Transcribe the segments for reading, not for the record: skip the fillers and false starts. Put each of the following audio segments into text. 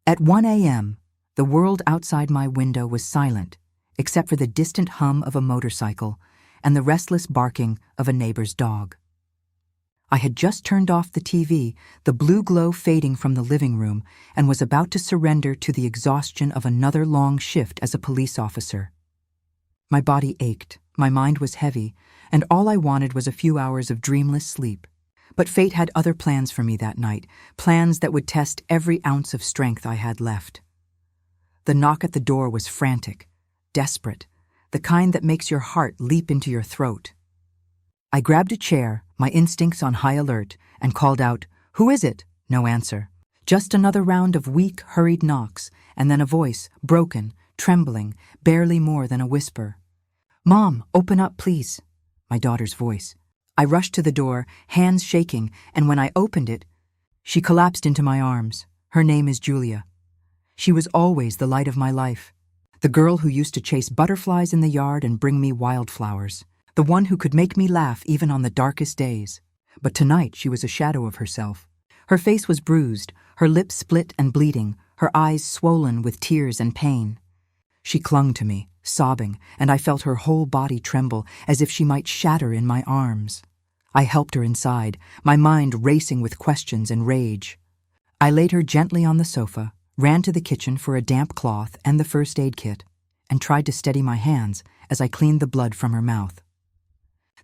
At 1 a.m., the world outside my window was silent, except for the distant hum of a motorcycle and the restless barking of a neighbor's dog. I had just turned off the TV, the blue glow fading from the living room, and was about to surrender to the exhaustion of another long shift as a police officer. My body ached, my mind was heavy, and all I wanted was a few hours of dreamless sleep. But fate had other plans for me that night, plans that would test every ounce of strength I had left. The knock at the door was frantic, desperate, the kind that makes your heart leap into your throat. I grabbed a chair, my instincts on high alert, and called out, "Who is it?" No answer. Just another round of weak, hurried knocks, and then a voice, broken, trembling, barely more than a whisper. "Mom, open up, please." My daughter's voice. I rushed to the door, hands shaking, and when I opened it, she collapsed into my arms. Her name is Julia. She was always the light of my life. The girl who used to chase butterflies in the yard and bring me wildflowers. The one who could make me laugh even on the darkest days. But tonight she was a shadow of herself. Her face was bruised, her lips split and bleeding, her eyes swollen with tears and pain. She clung to me, sobbing, and I felt her whole body tremble as if she might shatter in my arms. I helped her inside, my mind racing with questions and rage. I laid her gently on the sofa, ran to the kitchen for a damp cloth and the first aid kit, and tried to steady my hands as I cleaned the blood from her mouth.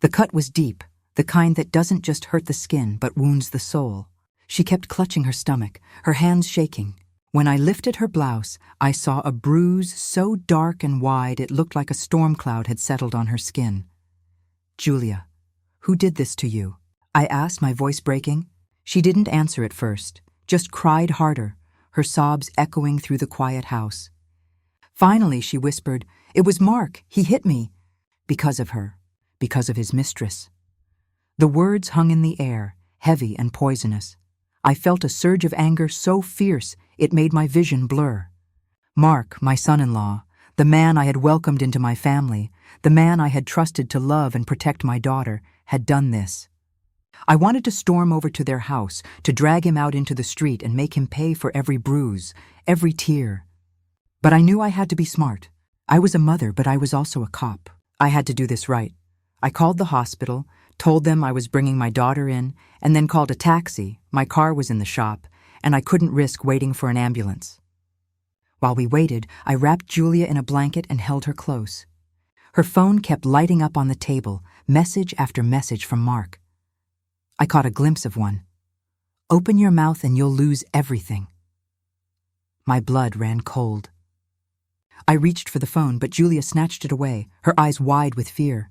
The cut was deep, the kind that doesn't just hurt the skin but wounds the soul. She kept clutching her stomach, her hands shaking. When I lifted her blouse, I saw a bruise so dark and wide it looked like a storm cloud had settled on her skin. "Julia, who did this to you?" I asked, my voice breaking. She didn't answer at first, just cried harder, her sobs echoing through the quiet house. Finally, she whispered, "It was Mark. He hit me." Because of her, because of his mistress. The words hung in the air, heavy and poisonous. I felt a surge of anger so fierce it made my vision blur. Mark, my son-in-law, the man I had welcomed into my family, the man I had trusted to love and protect my daughter, had done this. I wanted to storm over to their house, to drag him out into the street and make him pay for every bruise, every tear. But I knew I had to be smart. I was a mother, but I was also a cop. I had to do this right. I called the hospital, told them I was bringing my daughter in, and then called a taxi. My car was in the shop, and I couldn't risk waiting for an ambulance. While we waited, I wrapped Julia in a blanket and held her close. Her phone kept lighting up on the table, message after message from Mark. I caught a glimpse of one. "Open your mouth and you'll lose everything." My blood ran cold. I reached for the phone, but Julia snatched it away, her eyes wide with fear.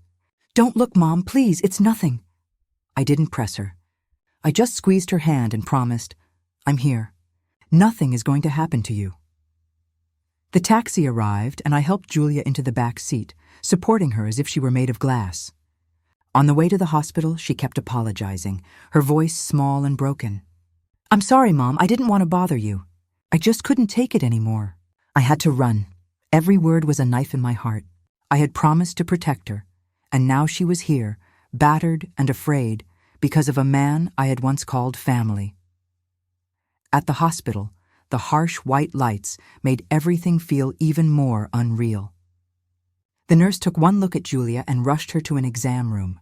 "Don't look, Mom, please, it's nothing." I didn't press her. I just squeezed her hand and promised, "I'm here. Nothing is going to happen to you." The taxi arrived, and I helped Julia into the back seat, supporting her as if she were made of glass. On the way to the hospital, she kept apologizing, her voice small and broken. "I'm sorry, Mom, I didn't want to bother you. I just couldn't take it anymore." I had to run. Every word was a knife in my heart. I had promised to protect her, and now she was here, battered and afraid, because of a man I had once called family. At the hospital, the harsh white lights made everything feel even more unreal. The nurse took one look at Julia and rushed her to an exam room.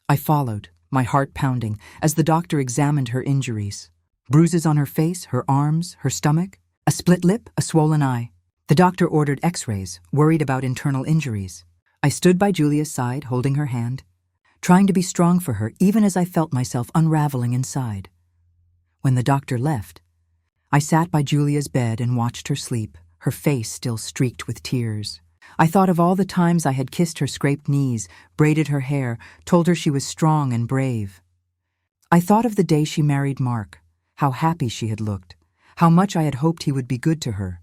I followed, my heart pounding, as the doctor examined her injuries. Bruises on her face, her arms, her stomach, a split lip, a swollen eye. The doctor ordered x-rays, worried about internal injuries. I stood by Julia's side, holding her hand, trying to be strong for her even as I felt myself unraveling inside. When the doctor left, I sat by Julia's bed and watched her sleep, her face still streaked with tears. I thought of all the times I had kissed her scraped knees, braided her hair, told her she was strong and brave. I thought of the day she married Mark, how happy she had looked, how much I had hoped he would be good to her.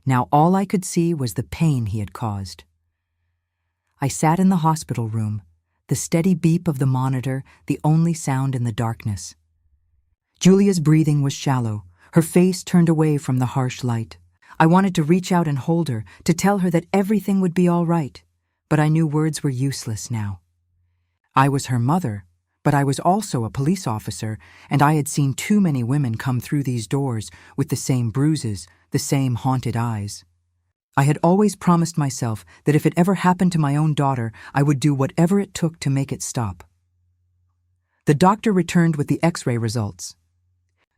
Now all I could see was the pain he had caused. I sat in the hospital room, the steady beep of the monitor the only sound in the darkness. Julia's breathing was shallow, her face turned away from the harsh light. I wanted to reach out and hold her, to tell her that everything would be all right, but I knew words were useless now. I was her mother, but I was also a police officer, and I had seen too many women come through these doors with the same bruises, the same haunted eyes. I had always promised myself that if it ever happened to my own daughter, I would do whatever it took to make it stop. The doctor returned with the X-ray results.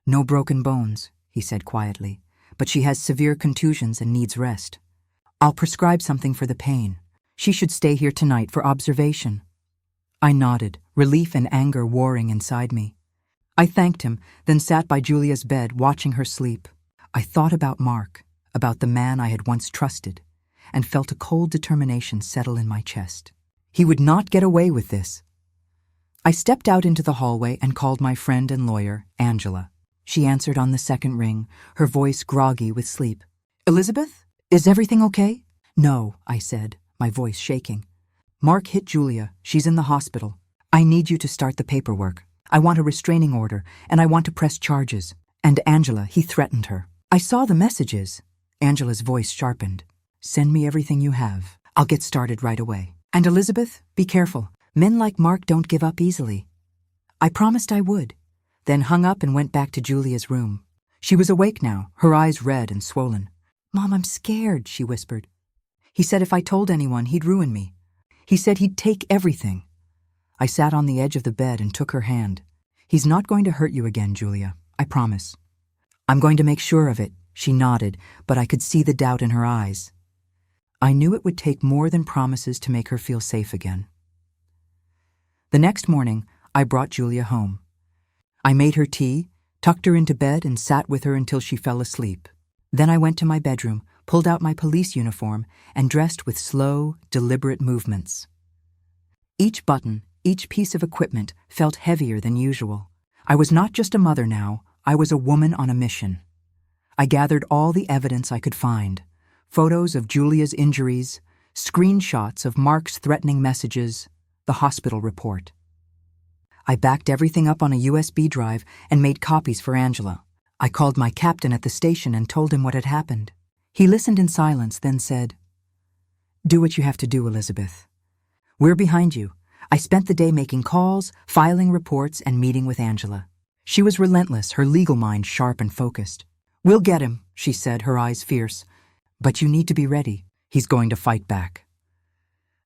"No broken bones," he said quietly, "but she has severe contusions and needs rest. I'll prescribe something for the pain. She should stay here tonight for observation." I nodded, relief and anger warring inside me. I thanked him, then sat by Julia's bed watching her sleep. I thought about Mark, about the man I had once trusted, and felt a cold determination settle in my chest. He would not get away with this. I stepped out into the hallway and called my friend and lawyer, Angela. She answered on the second ring, her voice groggy with sleep. "Elizabeth, is everything okay?" "No," I said, my voice shaking. "Mark hit Julia. She's in the hospital. I need you to start the paperwork. I want a restraining order, and I want to press charges." And Angela, he threatened her. "I saw the messages." Angela's voice sharpened. "Send me everything you have. I'll get started right away. And Elizabeth, be careful. Men like Mark don't give up easily." I promised I would, then hung up and went back to Julia's room. She was awake now, her eyes red and swollen. "Mom, I'm scared," she whispered. "He said if I told anyone, he'd ruin me. He said he'd take everything." I sat on the edge of the bed and took her hand. "He's not going to hurt you again, Julia. I promise." "I'm going to make sure of it," she nodded, but I could see the doubt in her eyes. I knew it would take more than promises to make her feel safe again. The next morning, I brought Julia home. I made her tea, tucked her into bed, and sat with her until she fell asleep. Then I went to my bedroom, pulled out my police uniform, and dressed with slow, deliberate movements. Each button, each piece of equipment felt heavier than usual. I was not just a mother now, I was a woman on a mission. I gathered all the evidence I could find. Photos of Julia's injuries, screenshots of Mark's threatening messages, the hospital report. I backed everything up on a USB drive and made copies for Angela. I called my captain at the station and told him what had happened. He listened in silence, then said, "Do what you have to do, Elizabeth. We're behind you." I spent the day making calls, filing reports, and meeting with Angela. She was relentless, her legal mind sharp and focused. "We'll get him," she said, her eyes fierce. "But you need to be ready. He's going to fight back."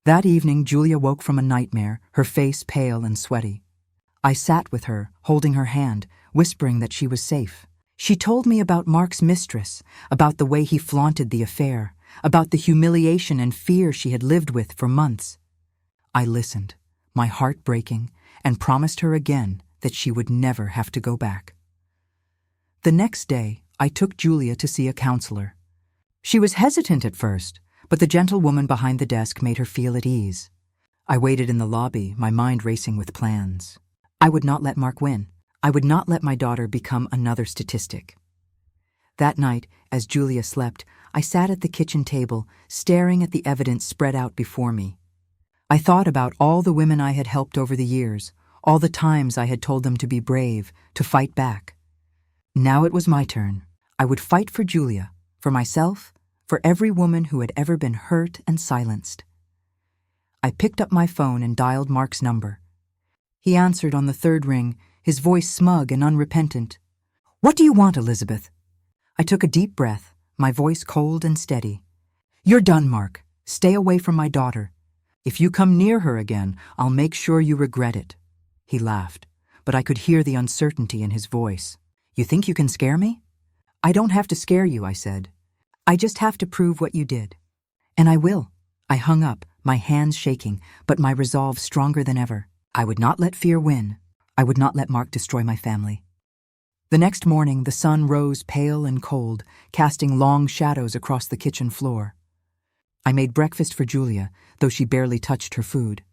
That evening, Julia woke from a nightmare, her face pale and sweaty. I sat with her, holding her hand, whispering that she was safe. She told me about Mark's mistress, about the way he flaunted the affair, about the humiliation and fear she had lived with for months. I listened, my heart breaking, and promised her again that she would never have to go back. The next day, I took Julia to see a counselor. She was hesitant at first, but the gentle woman behind the desk made her feel at ease. I waited in the lobby, my mind racing with plans. I would not let Mark win. I would not let my daughter become another statistic. That night, as Julia slept, I sat at the kitchen table, staring at the evidence spread out before me. I thought about all the women I had helped over the years, all the times I had told them to be brave, to fight back. Now it was my turn. I would fight for Julia, for myself, for every woman who had ever been hurt and silenced. I picked up my phone and dialed Mark's number. He answered on the third ring, his voice smug and unrepentant. "What do you want, Elizabeth?" I took a deep breath, my voice cold and steady. "You're done, Mark. Stay away from my daughter. If you come near her again, I'll make sure you regret it." He laughed, but I could hear the uncertainty in his voice. "You think you can scare me?" "I don't have to scare you," I said. "I just have to prove what you did. And I will." I hung up, my hands shaking, but my resolve stronger than ever. I would not let fear win. I would not let Mark destroy my family. The next morning, the sun rose pale and cold, casting long shadows across the kitchen floor. I made breakfast for Julia, though she barely touched her food.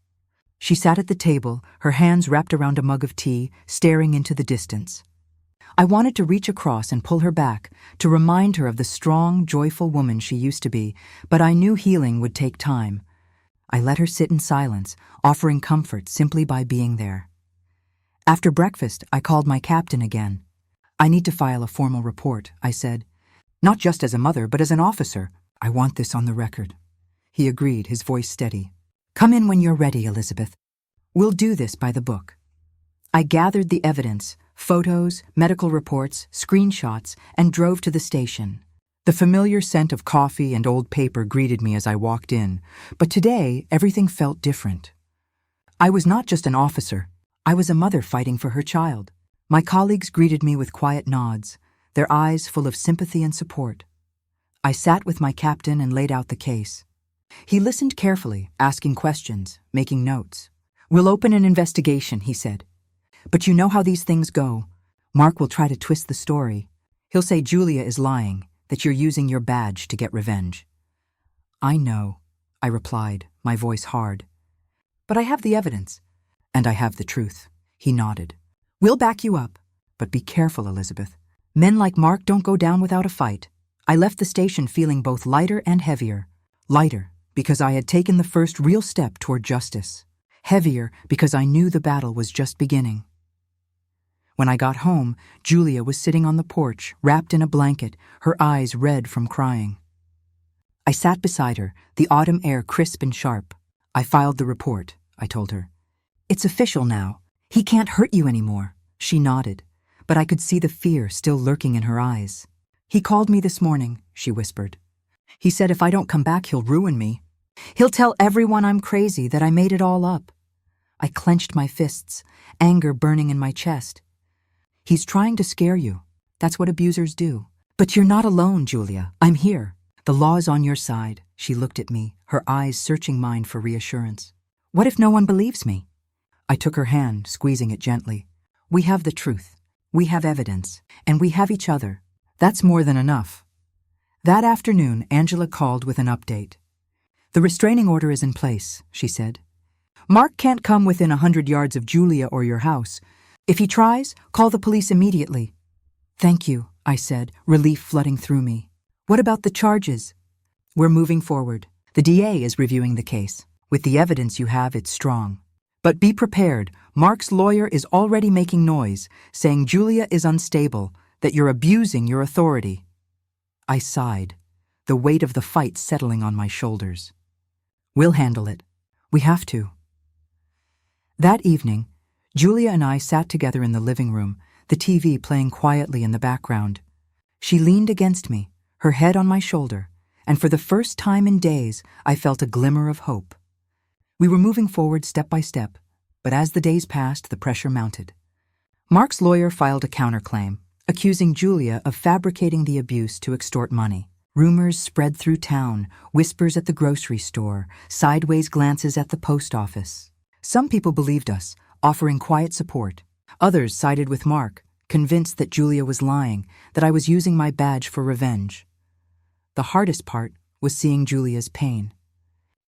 She sat at the table, her hands wrapped around a mug of tea, staring into the distance. I wanted to reach across and pull her back, to remind her of the strong, joyful woman she used to be, but I knew healing would take time. I let her sit in silence, offering comfort simply by being there. After breakfast, I called my captain again. "I need to file a formal report," I said. "Not just as a mother, but as an officer. I want this on the record." He agreed, his voice steady. "Come in when you're ready, Elizabeth. We'll do this by the book." I gathered the evidence, photos, medical reports, screenshots, and drove to the station. The familiar scent of coffee and old paper greeted me as I walked in, but today everything felt different. I was not just an officer, I was a mother fighting for her child. My colleagues greeted me with quiet nods, their eyes full of sympathy and support. I sat with my captain and laid out the case. He listened carefully, asking questions, making notes. "We'll open an investigation," he said. "But you know how these things go. Mark will try to twist the story. He'll say Julia is lying, that you're using your badge to get revenge." "I know," I replied, my voice hard. "But I have the evidence. And I have the truth." He nodded. "We'll back you up. But be careful, Elizabeth. Men like Mark don't go down without a fight." I left the station feeling both lighter and heavier. Lighter, because I had taken the first real step toward justice. Heavier, because I knew the battle was just beginning. When I got home, Julia was sitting on the porch, wrapped in a blanket, her eyes red from crying. I sat beside her, the autumn air crisp and sharp. "I filed the report," I told her. "It's official now. He can't hurt you anymore." She nodded, but I could see the fear still lurking in her eyes. "He called me this morning," she whispered. "He said if I don't come back, he'll ruin me. He'll tell everyone I'm crazy, that I made it all up." I clenched my fists, anger burning in my chest. "He's trying to scare you. That's what abusers do. But you're not alone, Julia. I'm here. The law is on your side." She looked at me, her eyes searching mine for reassurance. "What if no one believes me?" I took her hand, squeezing it gently. "We have the truth. We have evidence. And we have each other. That's more than enough." That afternoon, Angela called with an update. "The restraining order is in place," she said. "Mark can't come within 100 yards of Julia or your house. If he tries, call the police immediately." "Thank you," I said, relief flooding through me. "What about the charges?" "We're moving forward. The DA is reviewing the case. With the evidence you have, it's strong. But be prepared. Mark's lawyer is already making noise, saying Julia is unstable, that you're abusing your authority." I sighed, the weight of the fight settling on my shoulders. "We'll handle it. We have to." That evening, Julia and I sat together in the living room, the TV playing quietly in the background. She leaned against me, her head on my shoulder, and for the first time in days, I felt a glimmer of hope. We were moving forward step by step, but as the days passed, the pressure mounted. Mark's lawyer filed a counterclaim, accusing Julia of fabricating the abuse to extort money. Rumors spread through town, whispers at the grocery store, sideways glances at the post office. Some people believed us, offering quiet support. Others sided with Mark, convinced that Julia was lying, that I was using my badge for revenge. The hardest part was seeing Julia's pain.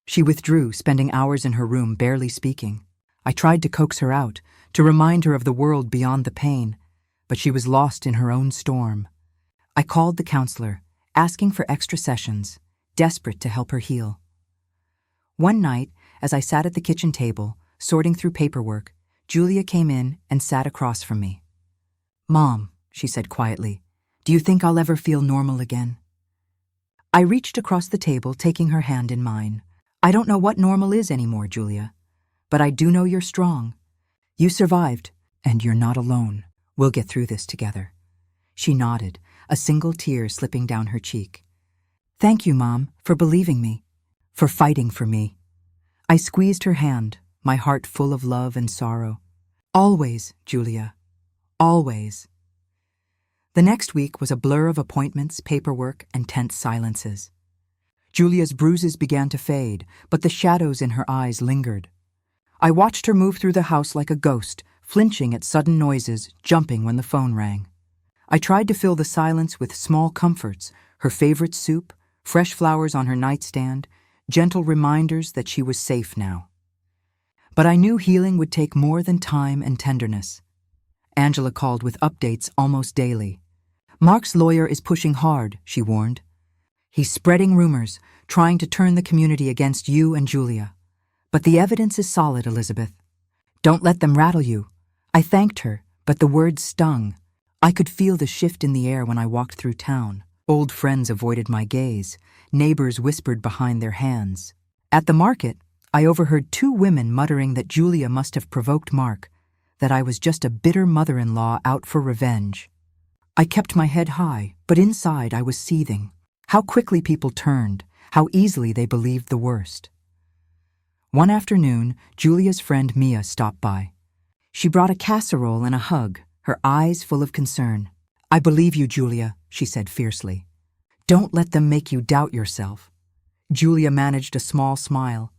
She withdrew, spending hours in her room barely speaking. I tried to coax her out, to remind her of the world beyond the pain, but she was lost in her own storm. I called the counselor, asking for extra sessions, desperate to help her heal. One night, as I sat at the kitchen table, sorting through paperwork, Julia came in and sat across from me. "Mom," she said quietly, "do you think I'll ever feel normal again?" I reached across the table, taking her hand in mine. "I don't know what normal is anymore, Julia, but I do know you're strong. You survived, and you're not alone. We'll get through this together." She nodded, a single tear slipping down her cheek. "Thank you, Mom, for believing me, for fighting for me." I squeezed her hand, my heart full of love and sorrow. "Always, Julia. Always." The next week was a blur of appointments, paperwork, and tense silences. Julia's bruises began to fade, but the shadows in her eyes lingered. I watched her move through the house like a ghost, flinching at sudden noises, jumping when the phone rang. I tried to fill the silence with small comforts, her favorite soup, fresh flowers on her nightstand, gentle reminders that she was safe now. But I knew healing would take more than time and tenderness. Angela called with updates almost daily. "Mark's lawyer is pushing hard," she warned. "He's spreading rumors, trying to turn the community against you and Julia. But the evidence is solid, Elizabeth. Don't let them rattle you." I thanked her, but the words stung. I could feel the shift in the air when I walked through town. Old friends avoided my gaze. Neighbors whispered behind their hands. At the market, I overheard two women muttering that Julia must have provoked Mark, that I was just a bitter mother-in-law out for revenge. I kept my head high, but inside I was seething. How quickly people turned, how easily they believed the worst. One afternoon, Julia's friend Mia stopped by. She brought a casserole and a hug, her eyes full of concern. "I believe you, Julia," she said fiercely. "Don't let them make you doubt yourself." Julia managed a small smile,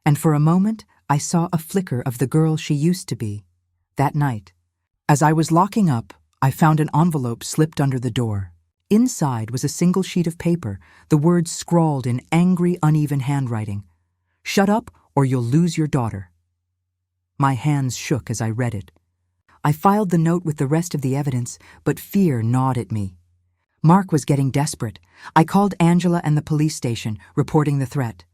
and for a moment I saw a flicker of the girl she used to be. That night, as I was locking up, I found an envelope slipped under the door. Inside was a single sheet of paper, the words scrawled in angry, uneven handwriting. "Shut up, or you'll lose your daughter." My hands shook as I read it. I filed the note with the rest of the evidence, but fear gnawed at me. Mark was getting desperate. I called Angela and the police station, reporting the threat.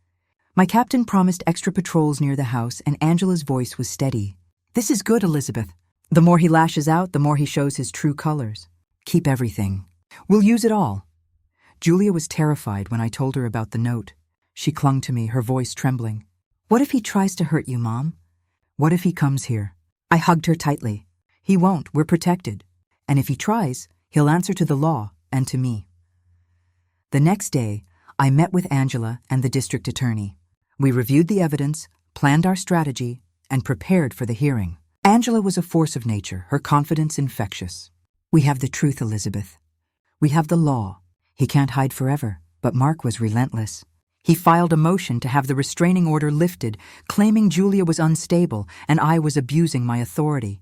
My captain promised extra patrols near the house, and Angela's voice was steady. "This is good, Elizabeth. The more he lashes out, the more he shows his true colors. Keep everything. We'll use it all." Julia was terrified when I told her about the note. She clung to me, her voice trembling. "What if he tries to hurt you, Mom? What if he comes here?" I hugged her tightly. "He won't, we're protected. And if he tries, he'll answer to the law and to me." The next day, I met with Angela and the district attorney. We reviewed the evidence, planned our strategy, and prepared for the hearing. Angela was a force of nature, her confidence infectious. "We have the truth, Elizabeth. We have the law. He can't hide forever." But Mark was relentless. He filed a motion to have the restraining order lifted, claiming Julia was unstable and I was abusing my authority.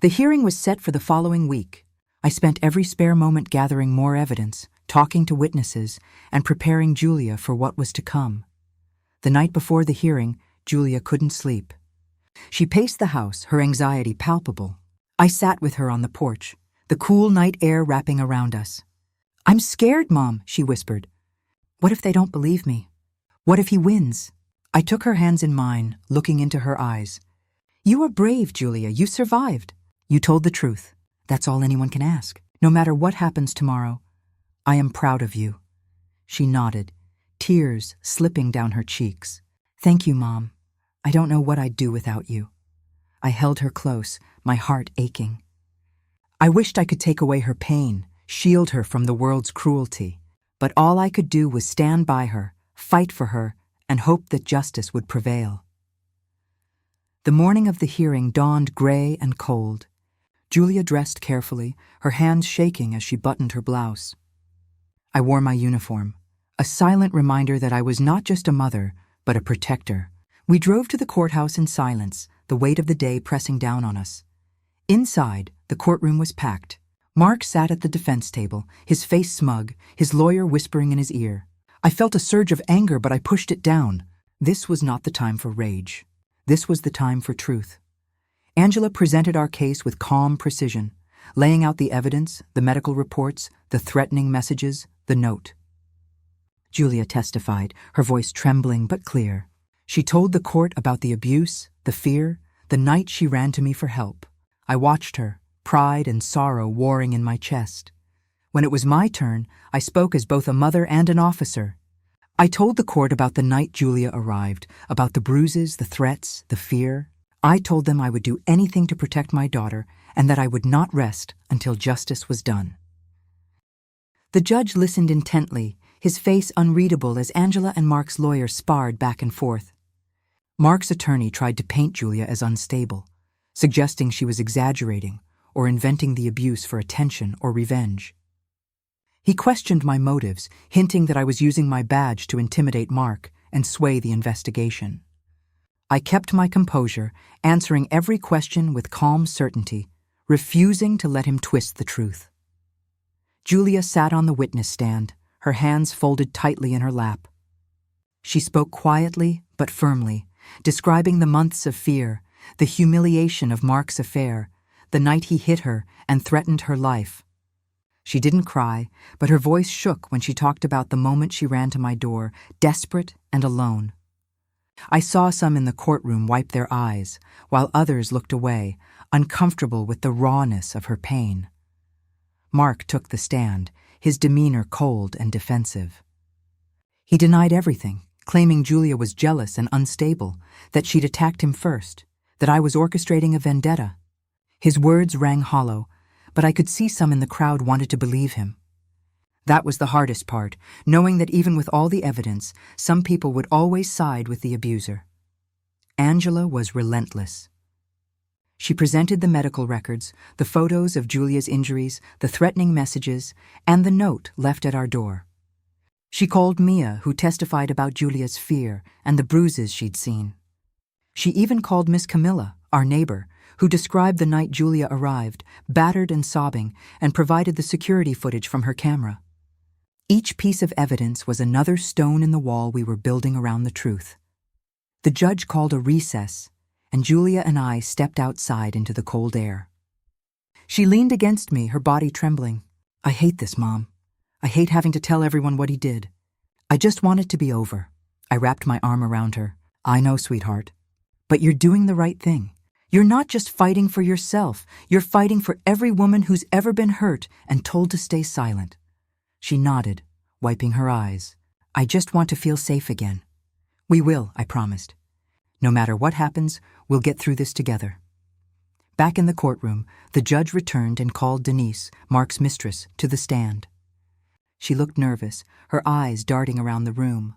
The hearing was set for the following week. I spent every spare moment gathering more evidence, talking to witnesses, and preparing Julia for what was to come. The night before the hearing, Julia couldn't sleep. She paced the house, her anxiety palpable. I sat with her on the porch, the cool night air wrapping around us. "I'm scared, Mom," she whispered. "What if they don't believe me? What if he wins?" I took her hands in mine, looking into her eyes. "You are brave, Julia. You survived. You told the truth. That's all anyone can ask. No matter what happens tomorrow, I am proud of you." She nodded, tears slipping down her cheeks. "Thank you, Mom. I don't know what I'd do without you." I held her close, my heart aching. I wished I could take away her pain, shield her from the world's cruelty. But all I could do was stand by her, fight for her, and hope that justice would prevail. The morning of the hearing dawned gray and cold. Julia dressed carefully, her hands shaking as she buttoned her blouse. I wore my uniform, a silent reminder that I was not just a mother, but a protector. We drove to the courthouse in silence, the weight of the day pressing down on us. Inside, the courtroom was packed. Mark sat at the defense table, his face smug, his lawyer whispering in his ear. I felt a surge of anger, but I pushed it down. This was not the time for rage. This was the time for truth. Angela presented our case with calm precision, laying out the evidence, the medical reports, the threatening messages, the note. Julia testified, her voice trembling but clear. She told the court about the abuse, the fear, the night she ran to me for help. I watched her, pride and sorrow warring in my chest. When it was my turn, I spoke as both a mother and an officer. I told the court about the night Julia arrived, about the bruises, the threats, the fear. I told them I would do anything to protect my daughter and that I would not rest until justice was done. The judge listened intently, his face unreadable as Angela and Mark's lawyer sparred back and forth. Mark's attorney tried to paint Julia as unstable, suggesting she was exaggerating or inventing the abuse for attention or revenge. He questioned my motives, hinting that I was using my badge to intimidate Mark and sway the investigation. I kept my composure, answering every question with calm certainty, refusing to let him twist the truth. Julia sat on the witness stand, her hands folded tightly in her lap. She spoke quietly but firmly, describing the months of fear, the humiliation of Mark's affair, the night he hit her and threatened her life. She didn't cry, but her voice shook when she talked about the moment she ran to my door, desperate and alone. I saw some in the courtroom wipe their eyes, while others looked away, uncomfortable with the rawness of her pain. Mark took the stand, his demeanor cold and defensive. He denied everything, claiming Julia was jealous and unstable, that she'd attacked him first, that I was orchestrating a vendetta. His words rang hollow, but I could see some in the crowd wanted to believe him. That was the hardest part, knowing that even with all the evidence, some people would always side with the abuser. Angela was relentless. She presented the medical records, the photos of Julia's injuries, the threatening messages, and the note left at our door. She called Mia, who testified about Julia's fear and the bruises she'd seen. She even called Miss Camilla, our neighbor, who described the night Julia arrived, battered and sobbing, and provided the security footage from her camera. Each piece of evidence was another stone in the wall we were building around the truth. The judge called a recess, and Julia and I stepped outside into the cold air. She leaned against me, her body trembling. "I hate this, Mom. I hate having to tell everyone what he did. I just want it to be over." I wrapped my arm around her. "I know, sweetheart. But you're doing the right thing. You're not just fighting for yourself. You're fighting for every woman who's ever been hurt and told to stay silent." She nodded, wiping her eyes. "I just want to feel safe again." "We will," I promised. "No matter what happens, we'll get through this together." Back in the courtroom, the judge returned and called Denise, Mark's mistress, to the stand. She looked nervous, her eyes darting around the room.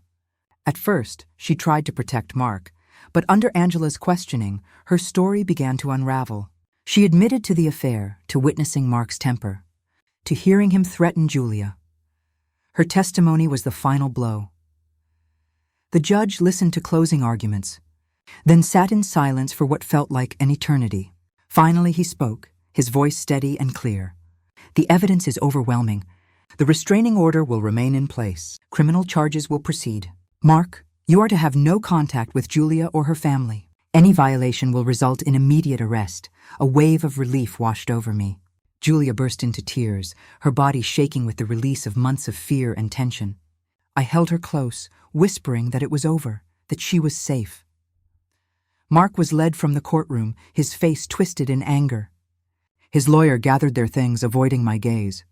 At first, she tried to protect Mark, but under Angela's questioning, her story began to unravel. She admitted to the affair, to witnessing Mark's temper, to hearing him threaten Julia. Her testimony was the final blow. The judge listened to closing arguments, then sat in silence for what felt like an eternity. Finally he spoke, his voice steady and clear. "The evidence is overwhelming. The restraining order will remain in place. Criminal charges will proceed. Mark, you are to have no contact with Julia or her family. Any violation will result in immediate arrest." A wave of relief washed over me. Julia burst into tears, her body shaking with the release of months of fear and tension. I held her close, whispering that it was over, that she was safe. Mark was led from the courtroom, his face twisted in anger. His lawyer gathered their things, avoiding my gaze.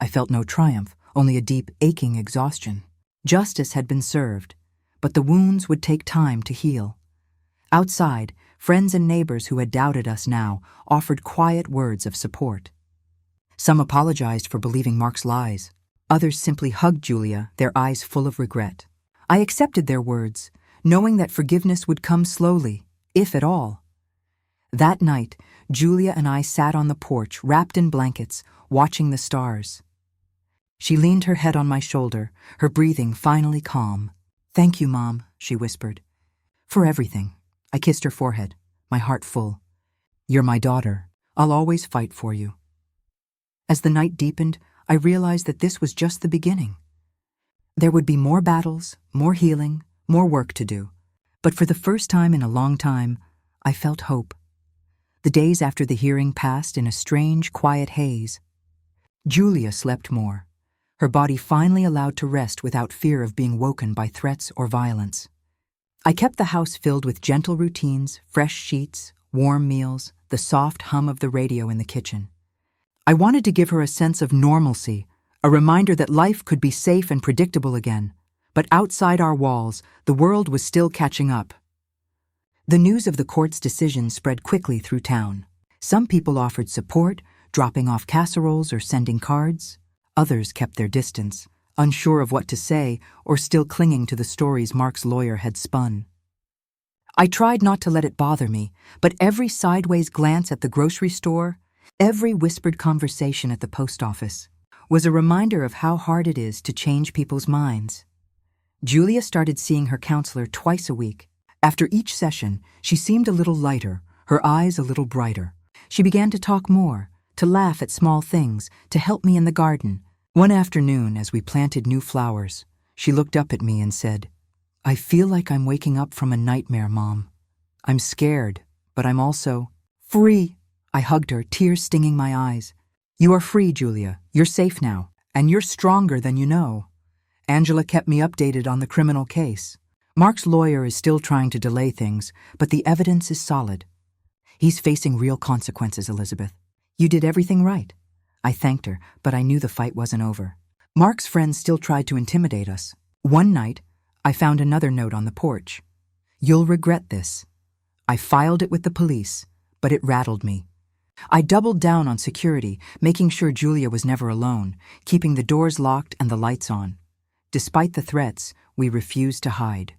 I felt no triumph, only a deep, aching exhaustion. Justice had been served, but the wounds would take time to heal. Outside, friends and neighbors who had doubted us now offered quiet words of support. Some apologized for believing Mark's lies. Others simply hugged Julia, their eyes full of regret. I accepted their words, knowing that forgiveness would come slowly, if at all. That night, Julia and I sat on the porch, wrapped in blankets, watching the stars. She leaned her head on my shoulder, her breathing finally calm. "Thank you, Mom," she whispered. "For everything." I kissed her forehead, my heart full. "You're my daughter. I'll always fight for you." As the night deepened, I realized that this was just the beginning. There would be more battles, more healing, more work to do. But for the first time in a long time, I felt hope. The days after the hearing passed in a strange, quiet haze. Julia slept more, her body finally allowed to rest without fear of being woken by threats or violence. I kept the house filled with gentle routines, fresh sheets, warm meals, the soft hum of the radio in the kitchen. I wanted to give her a sense of normalcy, a reminder that life could be safe and predictable again. But outside our walls, the world was still catching up. The news of the court's decision spread quickly through town. Some people offered support, dropping off casseroles or sending cards. Others kept their distance, unsure of what to say or still clinging to the stories Mark's lawyer had spun. I tried not to let it bother me, but every sideways glance at the grocery store, every whispered conversation at the post office, was a reminder of how hard it is to change people's minds. Julia started seeing her counselor twice a week. After each session, she seemed a little lighter, her eyes a little brighter. She began to talk more, to laugh at small things, to help me in the garden. One afternoon, as we planted new flowers, she looked up at me and said, "I feel like I'm waking up from a nightmare, Mom. I'm scared, but I'm also free." I hugged her, tears stinging my eyes. "You are free, Julia. You're safe now, and you're stronger than you know." Angela kept me updated on the criminal case. Mark's lawyer is still trying to delay things, but the evidence is solid. He's facing real consequences, Elizabeth. "You did everything right." I thanked her, but I knew the fight wasn't over. Mark's friends still tried to intimidate us. One night, I found another note on the porch. "You'll regret this." I filed it with the police, but it rattled me. I doubled down on security, making sure Julia was never alone, keeping the doors locked and the lights on. Despite the threats, we refused to hide.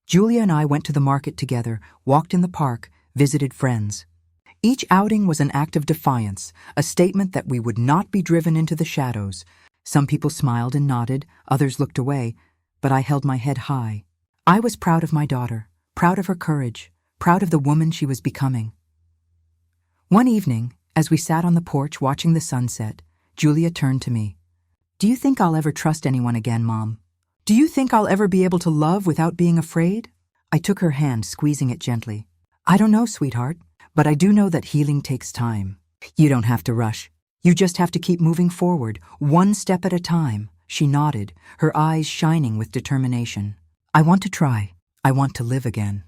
Julia and I went to the market together, walked in the park, visited friends. Each outing was an act of defiance, a statement that we would not be driven into the shadows. Some people smiled and nodded, others looked away, but I held my head high. I was proud of my daughter, proud of her courage, proud of the woman she was becoming. One evening, as we sat on the porch watching the sunset, Julia turned to me. "Do you think I'll ever trust anyone again, Mom? Do you think I'll ever be able to love without being afraid?" I took her hand, squeezing it gently. "I don't know, sweetheart, but I do know that healing takes time. You don't have to rush. You just have to keep moving forward, one step at a time." She nodded, her eyes shining with determination. "I want to try. I want to live again."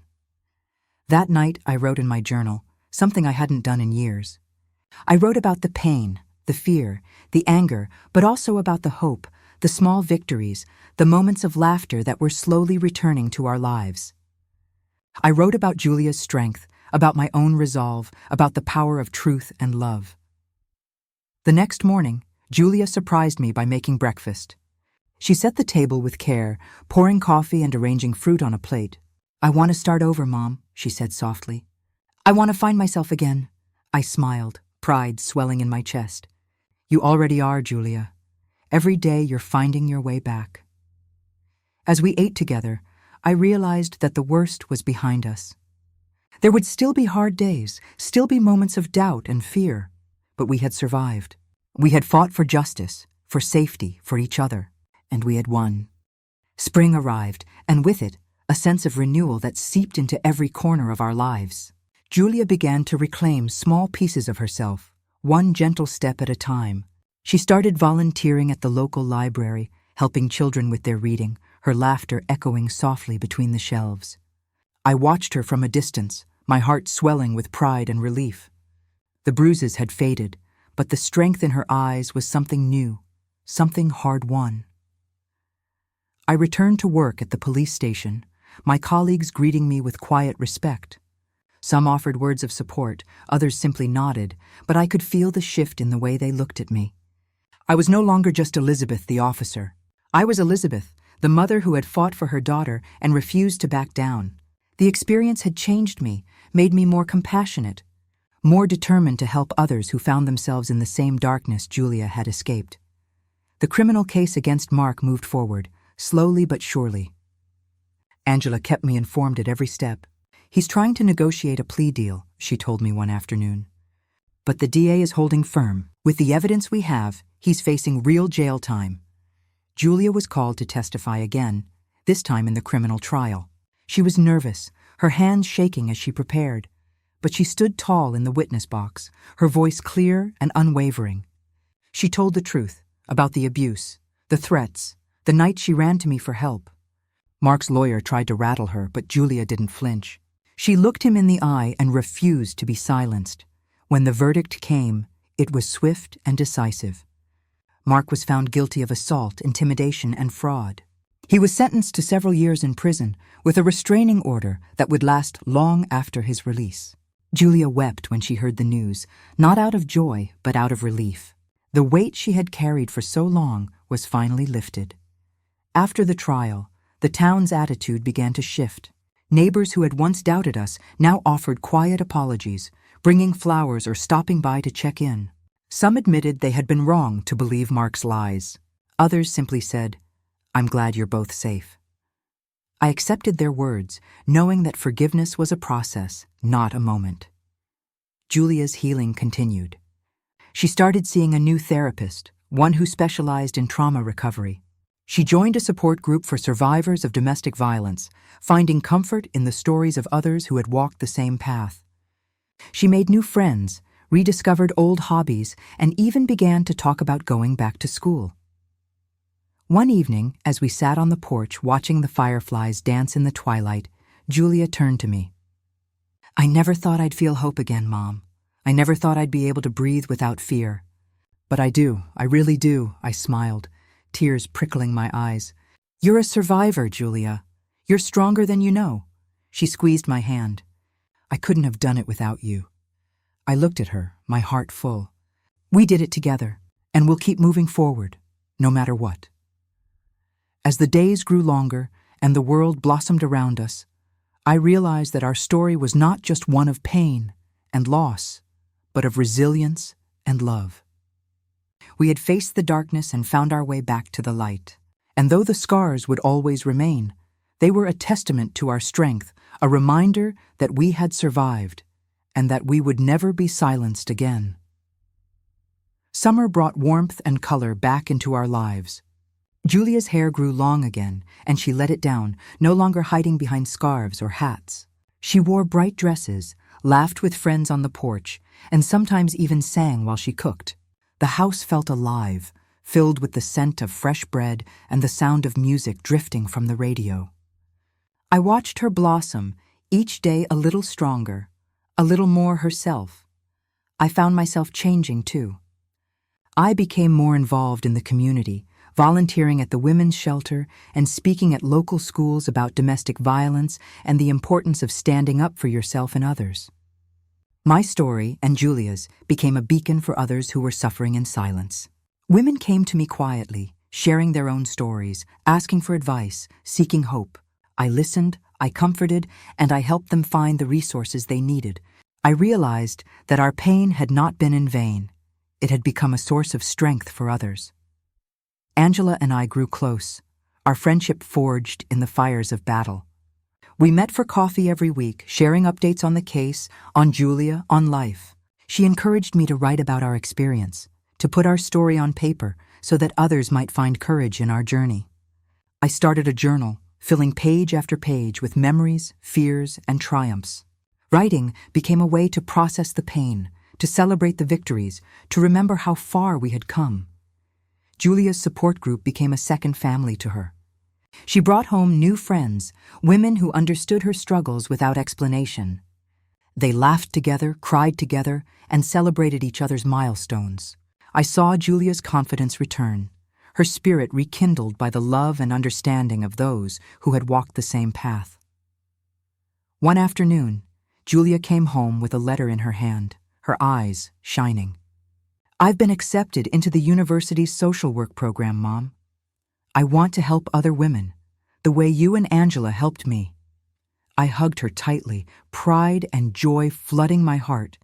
That night, I wrote in my journal, something I hadn't done in years. I wrote about the pain, the fear, the anger, but also about the hope, the small victories, the moments of laughter that were slowly returning to our lives. I wrote about Julia's strength, about my own resolve, about the power of truth and love. The next morning, Julia surprised me by making breakfast. She set the table with care, pouring coffee and arranging fruit on a plate. "I want to start over, Mom," she said softly. "I want to find myself again." I smiled, pride swelling in my chest. "You already are, Julia. Every day you're finding your way back." As we ate together, I realized that the worst was behind us. There would still be hard days, still be moments of doubt and fear, but we had survived. We had fought for justice, for safety, for each other, and we had won. Spring arrived, and with it, a sense of renewal that seeped into every corner of our lives. Julia began to reclaim small pieces of herself, one gentle step at a time. She started volunteering at the local library, helping children with their reading, her laughter echoing softly between the shelves. I watched her from a distance, my heart swelling with pride and relief. The bruises had faded, but the strength in her eyes was something new, something hard-won. I returned to work at the police station, my colleagues greeting me with quiet respect. Some offered words of support, others simply nodded, but I could feel the shift in the way they looked at me. I was no longer just Elizabeth, the officer. I was Elizabeth, the mother who had fought for her daughter and refused to back down. The experience had changed me, made me more compassionate, more determined to help others who found themselves in the same darkness Julia had escaped. The criminal case against Mark moved forward, slowly but surely. Angela kept me informed at every step. "He's trying to negotiate a plea deal," she told me one afternoon. "But the DA is holding firm. With the evidence we have, he's facing real jail time." Julia was called to testify again, this time in the criminal trial. She was nervous, her hands shaking as she prepared, but she stood tall in the witness box, her voice clear and unwavering. She told the truth about the abuse, the threats, the night she ran to me for help. Mark's lawyer tried to rattle her, but Julia didn't flinch. She looked him in the eye and refused to be silenced. When the verdict came, it was swift and decisive. Mark was found guilty of assault, intimidation, and fraud. He was sentenced to several years in prison, with a restraining order that would last long after his release. Julia wept when she heard the news, not out of joy, but out of relief. The weight she had carried for so long was finally lifted. After the trial, the town's attitude began to shift. Neighbors who had once doubted us now offered quiet apologies, bringing flowers or stopping by to check in. Some admitted they had been wrong to believe Mark's lies. Others simply said, "I'm glad you're both safe." I accepted their words, knowing that forgiveness was a process, not a moment. Julia's healing continued. She started seeing a new therapist, one who specialized in trauma recovery. She joined a support group for survivors of domestic violence, finding comfort in the stories of others who had walked the same path. She made new friends, rediscovered old hobbies, and even began to talk about going back to school. One evening, as we sat on the porch watching the fireflies dance in the twilight, Julia turned to me. "I never thought I'd feel hope again, Mom. I never thought I'd be able to breathe without fear. But I do, I really do," I smiled, tears prickling my eyes. "You're a survivor, Julia. You're stronger than you know." She squeezed my hand. "I couldn't have done it without you. I looked at her, my heart full. We did it together, and we'll keep moving forward, no matter what. As the days grew longer and the world blossomed around us, I realized that our story was not just one of pain and loss, but of resilience and love. We had faced the darkness and found our way back to the light. And though the scars would always remain, they were a testament to our strength, a reminder that we had survived and that we would never be silenced again. Summer brought warmth and color back into our lives. Julia's hair grew long again, and she let it down, no longer hiding behind scarves or hats. She wore bright dresses, laughed with friends on the porch, and sometimes even sang while she cooked. The house felt alive, filled with the scent of fresh bread and the sound of music drifting from the radio. I watched her blossom, each day a little stronger, a little more herself. I found myself changing too. I became more involved in the community, volunteering at the women's shelter and speaking at local schools about domestic violence and the importance of standing up for yourself and others. My story, and Julia's, became a beacon for others who were suffering in silence. Women came to me quietly, sharing their own stories, asking for advice, seeking hope. I listened, I comforted, and I helped them find the resources they needed. I realized that our pain had not been in vain. It had become a source of strength for others. Angela and I grew close, our friendship forged in the fires of battle. We met for coffee every week, sharing updates on the case, on Julia, on life. She encouraged me to write about our experience, to put our story on paper so that others might find courage in our journey. I started a journal, filling page after page with memories, fears, and triumphs. Writing became a way to process the pain, to celebrate the victories, to remember how far we had come. Julia's support group became a second family to her. She brought home new friends, women who understood her struggles without explanation. They laughed together, cried together, and celebrated each other's milestones. I saw Julia's confidence return, her spirit rekindled by the love and understanding of those who had walked the same path. One afternoon, Julia came home with a letter in her hand, her eyes shining. "I've been accepted into the university's social work program, Mom. I want to help other women, the way you and Angela helped me." I hugged her tightly, pride and joy flooding my heart.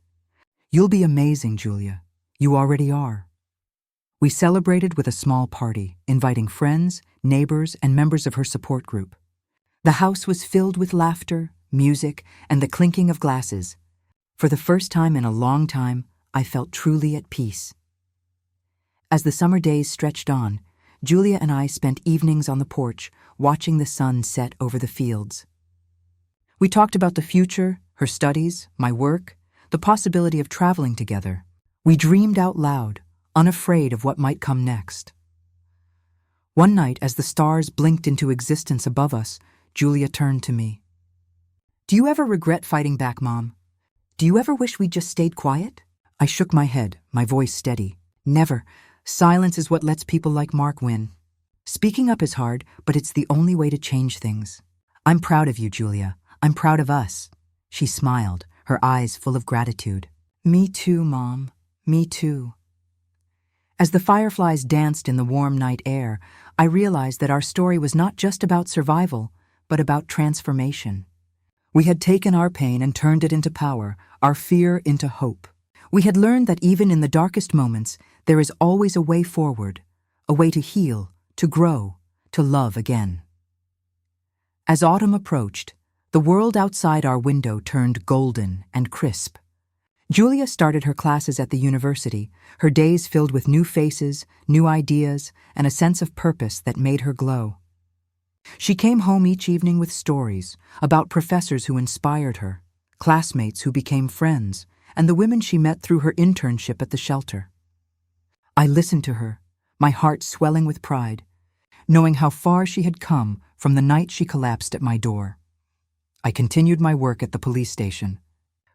"You'll be amazing, Julia. You already are." We celebrated with a small party, inviting friends, neighbors, and members of her support group. The house was filled with laughter, music, and the clinking of glasses. For the first time in a long time, I felt truly at peace. As the summer days stretched on, Julia and I spent evenings on the porch, watching the sun set over the fields. We talked about the future, her studies, my work, the possibility of traveling together. We dreamed out loud, unafraid of what might come next. One night, as the stars blinked into existence above us, Julia turned to me. "Do you ever regret fighting back, Mom? Do you ever wish we'd just stayed quiet?" I shook my head, my voice steady. "Never. Silence is what lets people like Mark win. Speaking up is hard, but it's the only way to change things. I'm proud of you, Julia. I'm proud of us." She smiled, her eyes full of gratitude. "Me too, Mom. Me too." As the fireflies danced in the warm night air, I realized that our story was not just about survival, but about transformation. We had taken our pain and turned it into power, our fear into hope. We had learned that even in the darkest moments, there is always a way forward, a way to heal, to grow, to love again. As autumn approached, the world outside our window turned golden and crisp. Julia started her classes at the university, her days filled with new faces, new ideas, and a sense of purpose that made her glow. She came home each evening with stories about professors who inspired her, classmates who became friends, and the women she met through her internship at the shelter. I listened to her, my heart swelling with pride, knowing how far she had come from the night she collapsed at my door. I continued my work at the police station.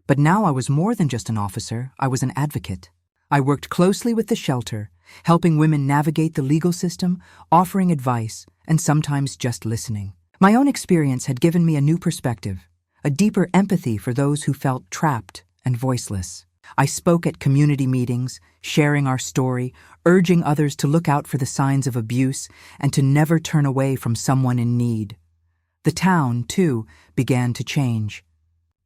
But now I was more than just an officer, I was an advocate. I worked closely with the shelter, helping women navigate the legal system, offering advice, and sometimes just listening. My own experience had given me a new perspective, a deeper empathy for those who felt trapped and voiceless. I spoke at community meetings, sharing our story, urging others to look out for the signs of abuse and to never turn away from someone in need. The town, too, began to change.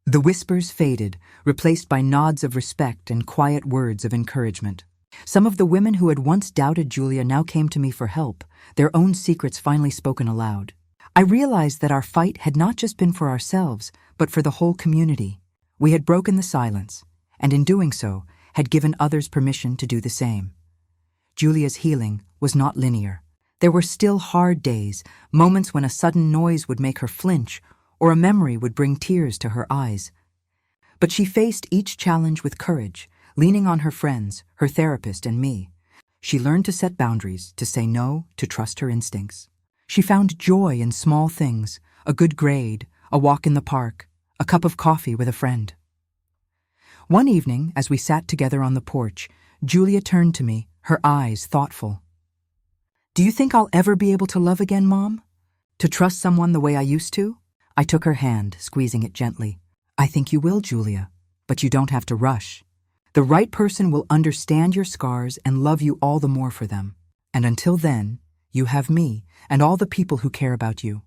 The whispers faded, replaced by nods of respect and quiet words of encouragement. Some of the women who had once doubted Julia now came to me for help, their own secrets finally spoken aloud. I realized that our fight had not just been for ourselves, but for the whole community. We had broken the silence, and in doing so, had given others permission to do the same. Julia's healing was not linear. There were still hard days, moments when a sudden noise would make her flinch, or a memory would bring tears to her eyes. But she faced each challenge with courage, leaning on her friends, her therapist, and me. She learned to set boundaries, to say no, to trust her instincts. She found joy in small things, a good grade, a walk in the park, a cup of coffee with a friend. One evening, as we sat together on the porch, Julia turned to me, her eyes thoughtful. "Do you think I'll ever be able to love again, Mom? To trust someone the way I used to?" I took her hand, squeezing it gently. "I think you will, Julia, but you don't have to rush. The right person will understand your scars and love you all the more for them. And until then, you have me and all the people who care about you."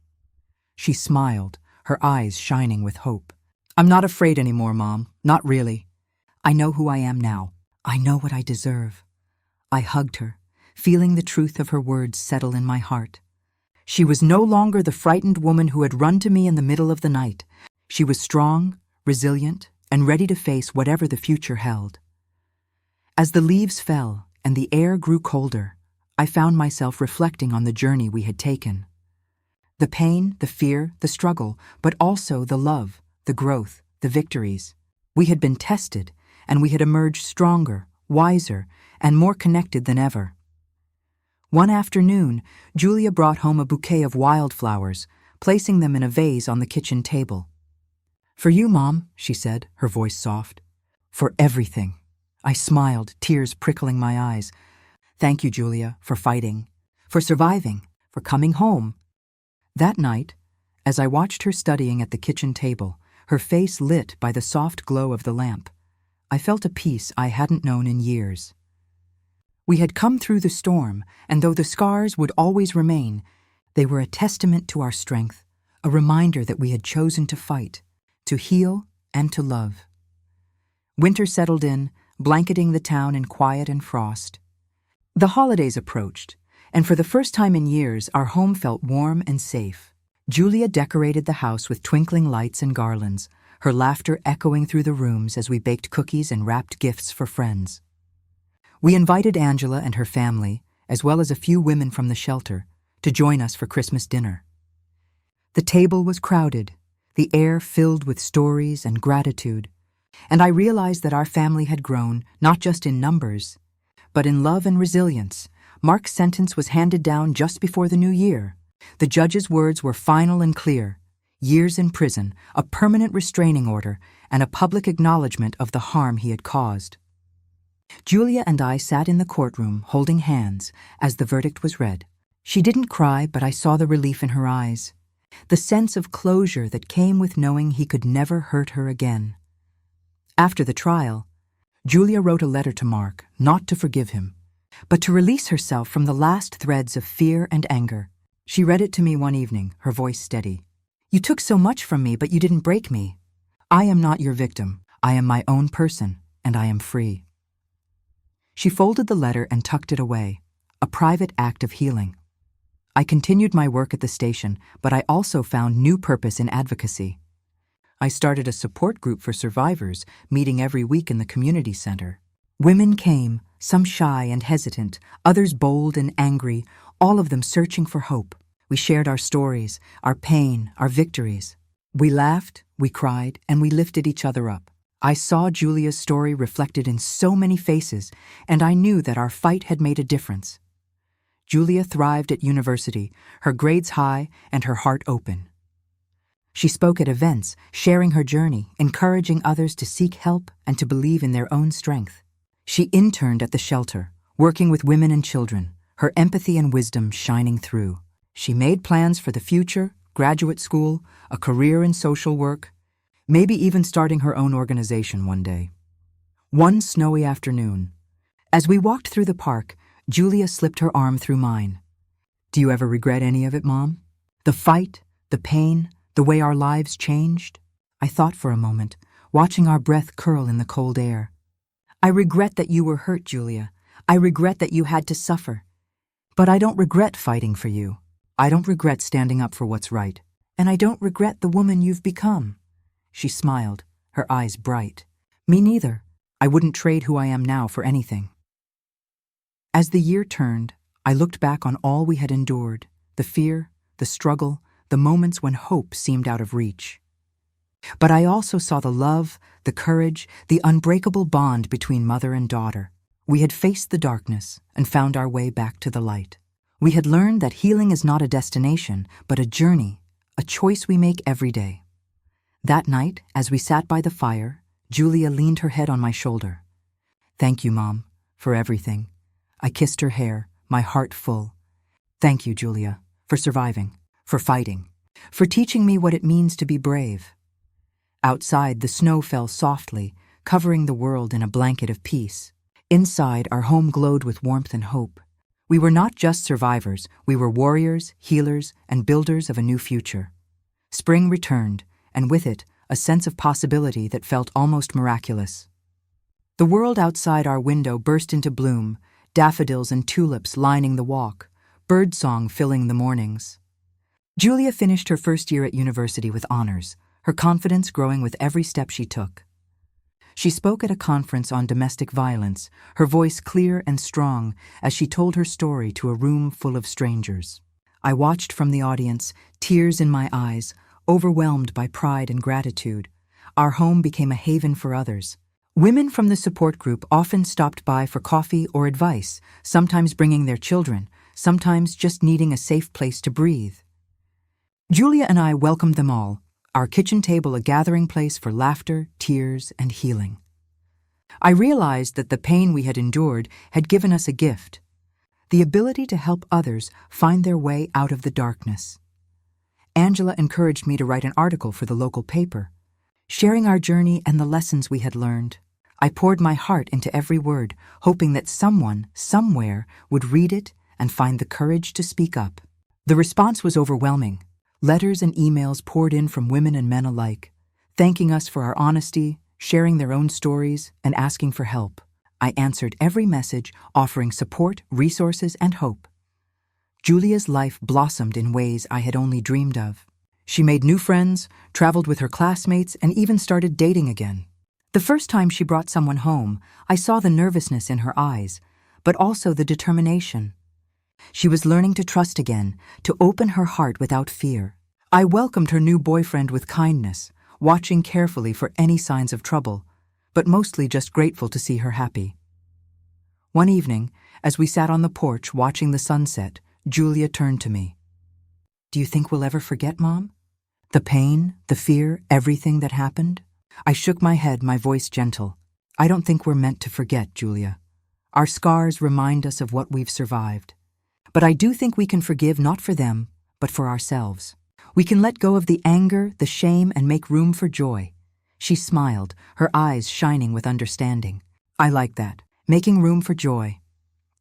She smiled, her eyes shining with hope. "I'm not afraid anymore, Mom, not really. I know who I am now. I know what I deserve." I hugged her, feeling the truth of her words settle in my heart. She was no longer the frightened woman who had run to me in the middle of the night. She was strong, resilient, and ready to face whatever the future held. As the leaves fell and the air grew colder, I found myself reflecting on the journey we had taken. The pain, the fear, the struggle, but also the love, the growth, the victories. We had been tested, and we had emerged stronger, wiser, and more connected than ever. One afternoon, Julia brought home a bouquet of wildflowers, placing them in a vase on the kitchen table. "For you, Mom," she said, her voice soft. "For everything." I smiled, tears prickling my eyes. "Thank you, Julia, for fighting, for surviving, for coming home." That night, as I watched her studying at the kitchen table, her face lit by the soft glow of the lamp, I felt a peace I hadn't known in years. We had come through the storm, and though the scars would always remain, they were a testament to our strength, a reminder that we had chosen to fight, to heal, and to love. Winter settled in, blanketing the town in quiet and frost. The holidays approached, and for the first time in years, our home felt warm and safe. Julia decorated the house with twinkling lights and garlands, her laughter echoing through the rooms as we baked cookies and wrapped gifts for friends. We invited Angela and her family, as well as a few women from the shelter, to join us for Christmas dinner. The table was crowded, the air filled with stories and gratitude, and I realized that our family had grown not just in numbers, but in love and resilience. Mark's sentence was handed down just before the new year. The judge's words were final and clear: years in prison, a permanent restraining order, and a public acknowledgement of the harm he had caused. Julia and I sat in the courtroom holding hands as the verdict was read. She didn't cry, but I saw the relief in her eyes, the sense of closure that came with knowing he could never hurt her again. After the trial, Julia wrote a letter to Mark, not to forgive him, but to release herself from the last threads of fear and anger. She read it to me one evening, her voice steady. "You took so much from me, but you didn't break me. I am not your victim. I am my own person, and I am free." She folded the letter and tucked it away, a private act of healing. I continued my work at the station, but I also found new purpose in advocacy. I started a support group for survivors, meeting every week in the community center. Women came, some shy and hesitant, others bold and angry, all of them searching for hope. We shared our stories, our pain, our victories. We laughed, we cried, and we lifted each other up. I saw Julia's story reflected in so many faces, and I knew that our fight had made a difference. Julia thrived at university, her grades high and her heart open. She spoke at events, sharing her journey, encouraging others to seek help and to believe in their own strength. She interned at the shelter, working with women and children, her empathy and wisdom shining through. She made plans for the future, graduate school, a career in social work, maybe even starting her own organization one day. One snowy afternoon, as we walked through the park, Julia slipped her arm through mine. "Do you ever regret any of it, Mom? The fight, the pain, the way our lives changed?" I thought for a moment, watching our breath curl in the cold air. "I regret that you were hurt, Julia. I regret that you had to suffer. But I don't regret fighting for you. I don't regret standing up for what's right. And I don't regret the woman you've become." She smiled, her eyes bright. "Me neither. I wouldn't trade who I am now for anything." As the year turned, I looked back on all we had endured, the fear, the struggle, the moments when hope seemed out of reach. But I also saw the love, the courage, the unbreakable bond between mother and daughter. We had faced the darkness and found our way back to the light. We had learned that healing is not a destination, but a journey, a choice we make every day. That night, as we sat by the fire, Julia leaned her head on my shoulder. "Thank you, Mom, for everything." I kissed her hair, my heart full. "Thank you, Julia, for surviving, for fighting, for teaching me what it means to be brave." Outside, the snow fell softly, covering the world in a blanket of peace. Inside, our home glowed with warmth and hope. We were not just survivors, we were warriors, healers, and builders of a new future. Spring returned, and with it, a sense of possibility that felt almost miraculous. The world outside our window burst into bloom, daffodils and tulips lining the walk, birdsong filling the mornings. Julia finished her first year at university with honors, her confidence growing with every step she took. She spoke at a conference on domestic violence, her voice clear and strong as she told her story to a room full of strangers. I watched from the audience, tears in my eyes, overwhelmed by pride and gratitude. Our home became a haven for others. Women from the support group often stopped by for coffee or advice, sometimes bringing their children, sometimes just needing a safe place to breathe. Julia and I welcomed them all, our kitchen table a gathering place for laughter, tears, and healing. I realized that the pain we had endured had given us a gift, the ability to help others find their way out of the darkness. Angela encouraged me to write an article for the local paper, sharing our journey and the lessons we had learned. I poured my heart into every word, hoping that someone, somewhere, would read it and find the courage to speak up. The response was overwhelming. Letters and emails poured in from women and men alike, thanking us for our honesty, sharing their own stories, and asking for help. I answered every message, offering support, resources, and hope. Julia's life blossomed in ways I had only dreamed of. She made new friends, traveled with her classmates, and even started dating again. The first time she brought someone home, I saw the nervousness in her eyes, but also the determination. She was learning to trust again, to open her heart without fear. I welcomed her new boyfriend with kindness, watching carefully for any signs of trouble, but mostly just grateful to see her happy. One evening, as we sat on the porch watching the sunset, Julia turned to me. "Do you think we'll ever forget, Mom? The pain, the fear, everything that happened?" I shook my head, my voice gentle. "I don't think we're meant to forget, Julia. Our scars remind us of what we've survived. But I do think we can forgive not for them, but for ourselves. We can let go of the anger, the shame, and make room for joy." She smiled, her eyes shining with understanding. I like that, making room for joy.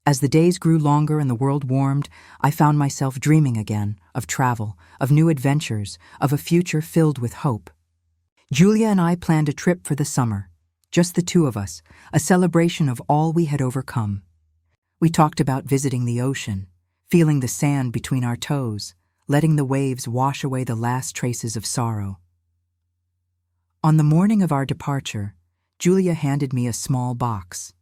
As the days grew longer and the world warmed, I found myself dreaming again, of travel, of new adventures, of a future filled with hope. Julia and I planned a trip for the summer, just the two of us, a celebration of all we had overcome. We talked about visiting the ocean, feeling the sand between our toes, letting the waves wash away the last traces of sorrow. On the morning of our departure, Julia handed me a small box.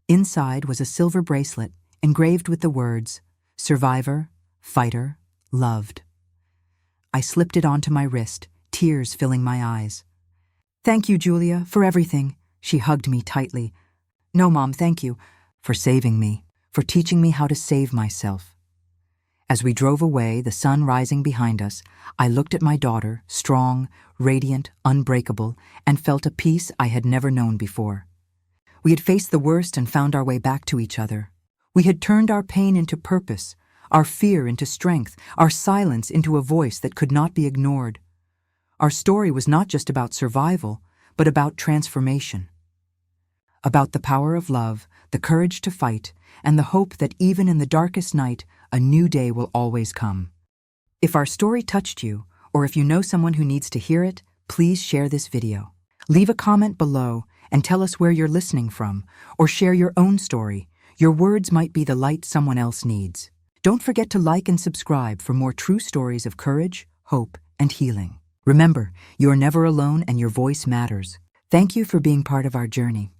Inside was a silver bracelet engraved with the words, "Survivor, Fighter, Loved." I slipped it onto my wrist, tears filling my eyes. "Thank you, Julia, for everything." She hugged me tightly. "No, Mom, thank you for saving me, for teaching me how to save myself." As we drove away, the sun rising behind us, I looked at my daughter, strong, radiant, unbreakable, and felt a peace I had never known before. We had faced the worst and found our way back to each other. We had turned our pain into purpose, our fear into strength, our silence into a voice that could not be ignored. Our story was not just about survival, but about transformation. about the power of love, the courage to fight, and the hope that even in the darkest night, a new day will always come. If our story touched you, or if you know someone who needs to hear it, please share this video. Leave a comment below and tell us where you're listening from, or share your own story. Your words might be the light someone else needs. Don't forget to like and subscribe for more true stories of courage, hope, and healing. Remember, you are never alone and your voice matters. Thank you for being part of our journey.